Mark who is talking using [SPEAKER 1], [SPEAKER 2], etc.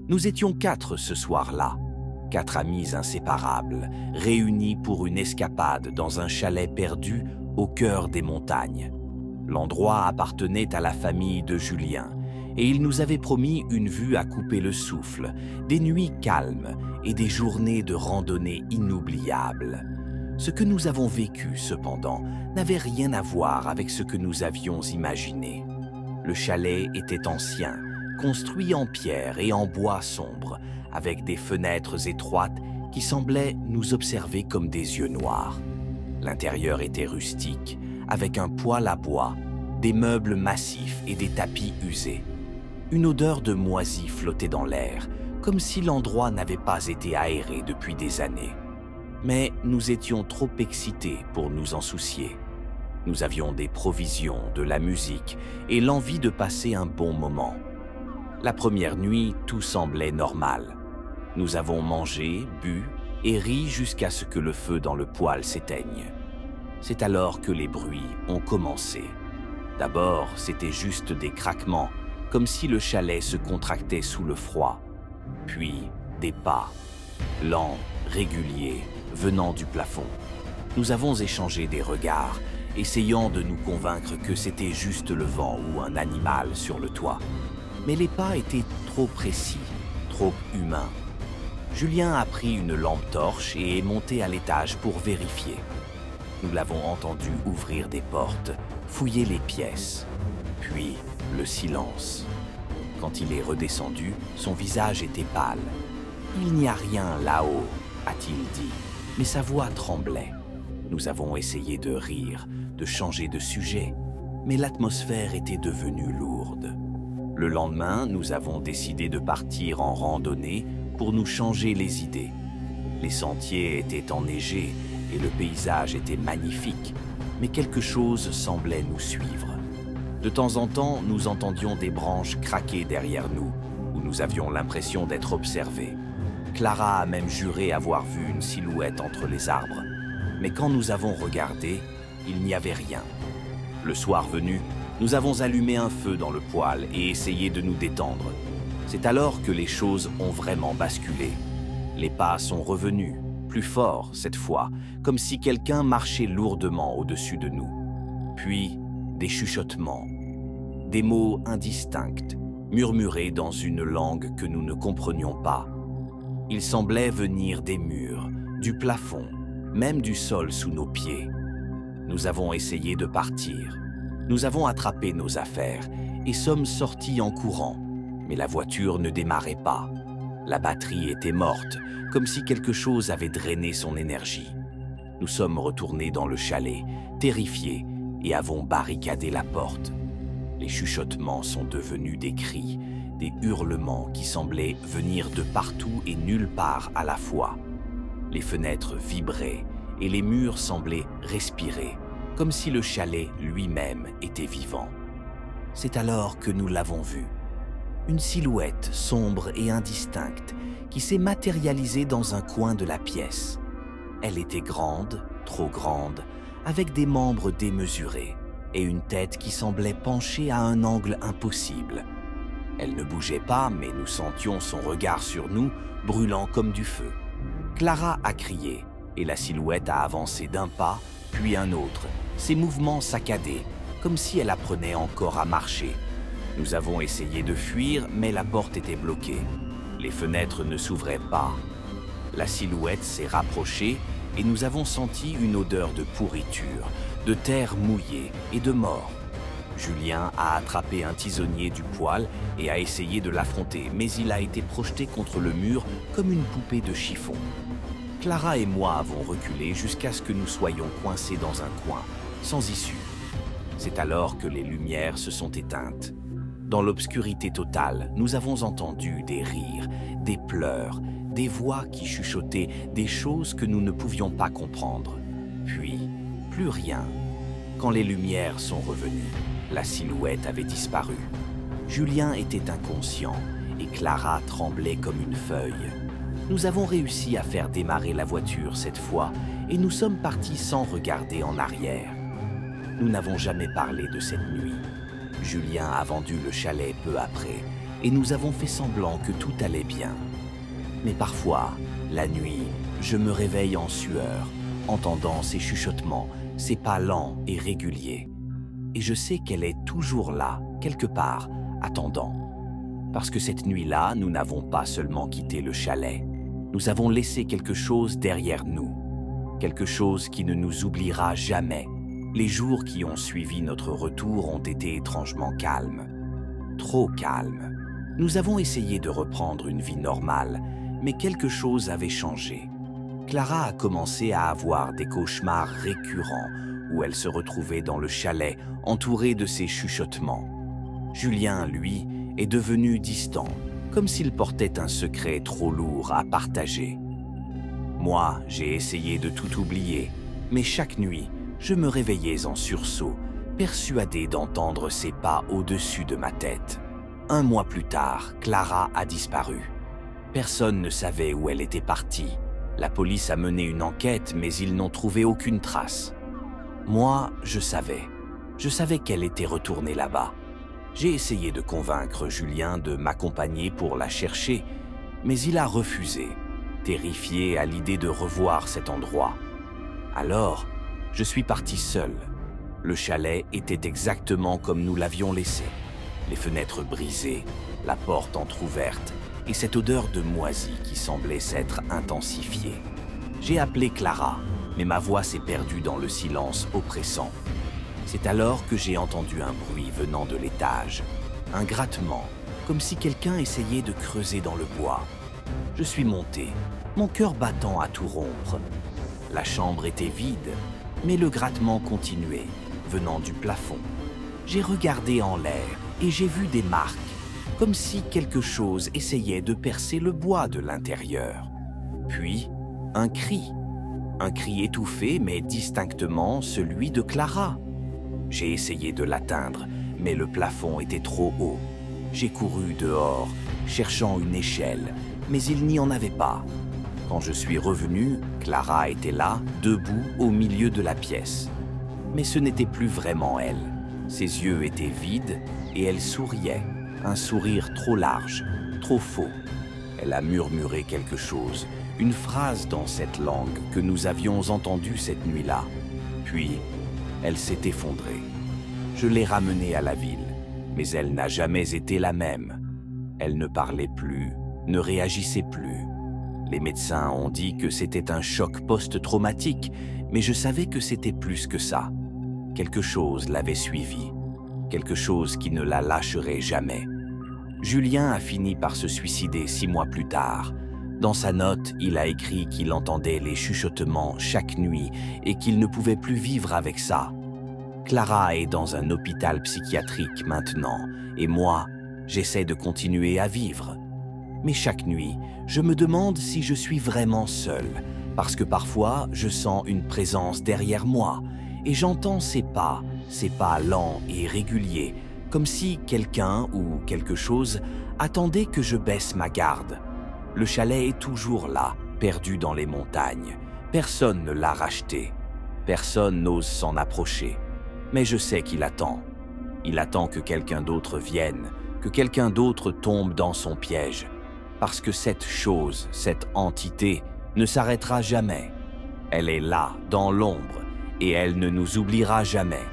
[SPEAKER 1] Nous étions 4 ce soir-là, 4 amis inséparables, réunis pour une escapade dans un chalet perdu au cœur des montagnes. L'endroit appartenait à la famille de Julien, et il nous avait promis une vue à couper le souffle, des nuits calmes et des journées de randonnée inoubliables. Ce que nous avons vécu, cependant, n'avait rien à voir avec ce que nous avions imaginé. Le chalet était ancien, construit en pierre et en bois sombre, avec des fenêtres étroites qui semblaient nous observer comme des yeux noirs. L'intérieur était rustique, avec un poêle à bois, des meubles massifs et des tapis usés. Une odeur de moisi flottait dans l'air, comme si l'endroit n'avait pas été aéré depuis des années. Mais nous étions trop excités pour nous en soucier. Nous avions des provisions, de la musique et l'envie de passer un bon moment. La première nuit, tout semblait normal. Nous avons mangé, bu et ri jusqu'à ce que le feu dans le poêle s'éteigne. C'est alors que les bruits ont commencé. D'abord, c'était juste des craquements, comme si le chalet se contractait sous le froid. Puis, des pas, lents, réguliers, venant du plafond. Nous avons échangé des regards, essayant de nous convaincre que c'était juste le vent ou un animal sur le toit. Mais les pas étaient trop précis, trop humains. Julien a pris une lampe torche et est monté à l'étage pour vérifier. Nous l'avons entendu ouvrir des portes, fouiller les pièces. Puis, le silence. Quand il est redescendu, son visage était pâle. « Il n'y a rien là-haut », a-t-il dit, mais sa voix tremblait. Nous avons essayé de rire, de changer de sujet, mais l'atmosphère était devenue lourde. Le lendemain, nous avons décidé de partir en randonnée pour nous changer les idées. Les sentiers étaient enneigés et le paysage était magnifique, mais quelque chose semblait nous suivre. De temps en temps, nous entendions des branches craquer derrière nous, où nous avions l'impression d'être observés. Clara a même juré avoir vu une silhouette entre les arbres. Mais quand nous avons regardé, il n'y avait rien. Le soir venu, nous avons allumé un feu dans le poêle et essayé de nous détendre. C'est alors que les choses ont vraiment basculé. Les pas sont revenus, plus forts cette fois, comme si quelqu'un marchait lourdement au-dessus de nous. Puis, des chuchotements, des mots indistincts, murmurés dans une langue que nous ne comprenions pas. Ils semblaient venir des murs, du plafond, même du sol sous nos pieds. Nous avons essayé de partir. Nous avons attrapé nos affaires et sommes sortis en courant, mais la voiture ne démarrait pas. La batterie était morte, comme si quelque chose avait drainé son énergie. Nous sommes retournés dans le chalet, terrifiés, et avons barricadé la porte. Les chuchotements sont devenus des cris, des hurlements qui semblaient venir de partout et nulle part à la fois. Les fenêtres vibraient et les murs semblaient respirer, comme si le chalet lui-même était vivant. C'est alors que nous l'avons vu. Une silhouette sombre et indistincte qui s'est matérialisée dans un coin de la pièce. Elle était grande, trop grande, avec des membres démesurés et une tête qui semblait penchée à un angle impossible. Elle ne bougeait pas, mais nous sentions son regard sur nous, brûlant comme du feu. Clara a crié, et la silhouette a avancé d'un pas, puis un autre, ses mouvements saccadés, comme si elle apprenait encore à marcher. Nous avons essayé de fuir, mais la porte était bloquée. Les fenêtres ne s'ouvraient pas. La silhouette s'est rapprochée, et nous avons senti une odeur de pourriture, de terre mouillée et de mort. Julien a attrapé un tisonnier du poêle et a essayé de l'affronter, mais il a été projeté contre le mur comme une poupée de chiffon. Clara et moi avons reculé jusqu'à ce que nous soyons coincés dans un coin, sans issue. C'est alors que les lumières se sont éteintes. Dans l'obscurité totale, nous avons entendu des rires, des pleurs, des voix qui chuchotaient des choses que nous ne pouvions pas comprendre. Puis, plus rien. Quand les lumières sont revenues, la silhouette avait disparu. Julien était inconscient et Clara tremblait comme une feuille. Nous avons réussi à faire démarrer la voiture cette fois et nous sommes partis sans regarder en arrière. Nous n'avons jamais parlé de cette nuit. Julien a vendu le chalet peu après et nous avons fait semblant que tout allait bien. Mais parfois, la nuit, je me réveille en sueur, entendant ses chuchotements, ses pas lents et réguliers. Et je sais qu'elle est toujours là, quelque part, attendant. Parce que cette nuit-là, nous n'avons pas seulement quitté le chalet, nous avons laissé quelque chose derrière nous. Quelque chose qui ne nous oubliera jamais. Les jours qui ont suivi notre retour ont été étrangement calmes. Trop calmes. Nous avons essayé de reprendre une vie normale, mais quelque chose avait changé. Clara a commencé à avoir des cauchemars récurrents où elle se retrouvait dans le chalet, entourée de ses chuchotements. Julien, lui, est devenu distant, comme s'il portait un secret trop lourd à partager. Moi, j'ai essayé de tout oublier, mais chaque nuit, je me réveillais en sursaut, persuadé d'entendre ses pas au-dessus de ma tête. 1 mois plus tard, Clara a disparu. Personne ne savait où elle était partie. La police a mené une enquête, mais ils n'ont trouvé aucune trace. Moi, je savais. Je savais qu'elle était retournée là-bas. J'ai essayé de convaincre Julien de m'accompagner pour la chercher, mais il a refusé, terrifié à l'idée de revoir cet endroit. Alors, je suis parti seul. Le chalet était exactement comme nous l'avions laissé. Les fenêtres brisées, la porte entr'ouverte et cette odeur de moisi qui semblait s'être intensifiée. J'ai appelé Clara, mais ma voix s'est perdue dans le silence oppressant. C'est alors que j'ai entendu un bruit venant de l'étage, un grattement, comme si quelqu'un essayait de creuser dans le bois. Je suis monté, mon cœur battant à tout rompre. La chambre était vide, mais le grattement continuait, venant du plafond. J'ai regardé en l'air et j'ai vu des marques, comme si quelque chose essayait de percer le bois de l'intérieur. Puis, un cri étouffé mais distinctement celui de Clara. J'ai essayé de l'atteindre, mais le plafond était trop haut. J'ai couru dehors, cherchant une échelle, mais il n'y en avait pas. Quand je suis revenu, Clara était là, debout au milieu de la pièce. Mais ce n'était plus vraiment elle. Ses yeux étaient vides et elle souriait, un sourire trop large, trop faux. Elle a murmuré quelque chose, une phrase dans cette langue que nous avions entendue cette nuit-là. Puis, elle s'est effondrée. Je l'ai ramenée à la ville, mais elle n'a jamais été la même. Elle ne parlait plus, ne réagissait plus. Les médecins ont dit que c'était un choc post-traumatique, mais je savais que c'était plus que ça. Quelque chose l'avait suivie, quelque chose qui ne la lâcherait jamais. Julien a fini par se suicider 6 mois plus tard. Dans sa note, il a écrit qu'il entendait les chuchotements chaque nuit et qu'il ne pouvait plus vivre avec ça. Clara est dans un hôpital psychiatrique maintenant, et moi, j'essaie de continuer à vivre. Mais chaque nuit, je me demande si je suis vraiment seul, parce que parfois, je sens une présence derrière moi, et j'entends ces pas lents et réguliers, comme si quelqu'un ou quelque chose attendait que je baisse ma garde. Le chalet est toujours là, perdu dans les montagnes. Personne ne l'a racheté. Personne n'ose s'en approcher. Mais je sais qu'il attend. Il attend que quelqu'un d'autre vienne, que quelqu'un d'autre tombe dans son piège. Parce que cette chose, cette entité, ne s'arrêtera jamais. Elle est là, dans l'ombre, et elle ne nous oubliera jamais.